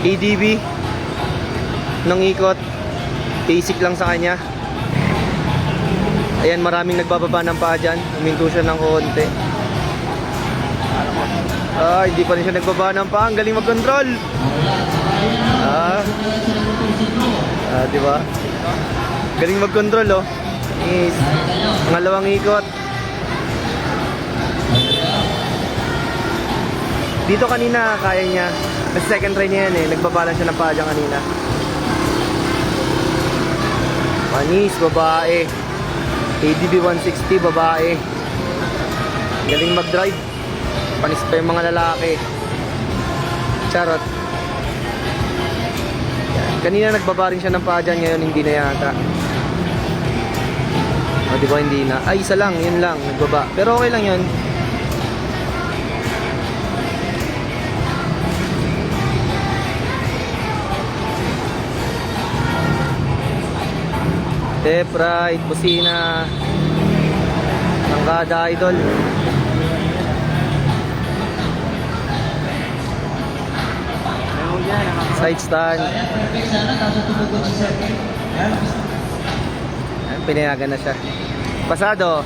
ADB ng ikot, basic lang sa kanya. Ayan, maraming nagbababa ng paa dyan. Huminto siya ng konti. Hindi pa rin siya nagbaba ng paa. Ang galing mag-control. Diba? Galing mag-control, oh. Is pangalawang ikot. Dito kanina kaya niya. Kasi second try niya yan eh. Nagbabalance siya ng paa dyan kanina. Panis, babae. ADB 160, babae. Galing mag-drive. Panis pa yung mga lalaki. Charot. Yan. Kanina nagbaba rin siya ng paa dyan. Ngayon hindi na yata. O diba hindi na. Ay, isa lang. Yun lang. Nagbaba. Pero okay lang yun. Left, right, busina, tangkada, idol. Side stand. Pinayagan na siya. Pasado.